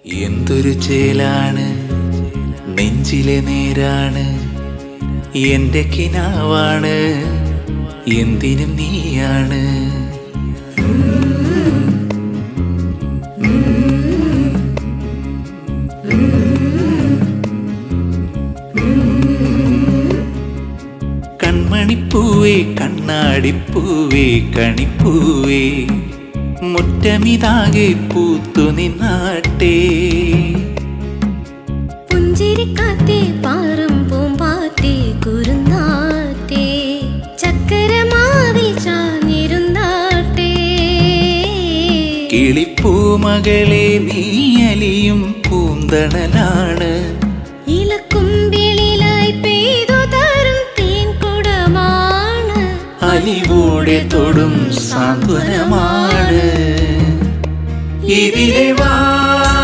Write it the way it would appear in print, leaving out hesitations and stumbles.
എന്തൊരു ചേലാണ് നെഞ്ചിലെ നേരാണ്, എന്റെ കിനാവാണ്, എന്തിനും നീയാണ്. കൺമണിപ്പൂവേ കണ്ണാടിപ്പൂവേ കണിപ്പൂവേ, മുറ്റമിതാകെ പൂത്തു നിന്നാട്ടെ. പുഞ്ചിരിക്കാറ്റേ പാറും പൂമ്പാറ്റേ കുറുന്നാറ്റേ, ചക്കരമാവിൽ ചാഞ്ഞിരുന്നാട്ടെ. കിളിപ്പൂമകളെ നീയലിയും പൂന്തണലാണ്, ഇലക്കുമ്പിളിലായി പെയ്തു തരും തേൻകുടമാണ്, അലിവോടെ തൊടും സാന്ത്വനമാണ്. ഇതിലെ വാ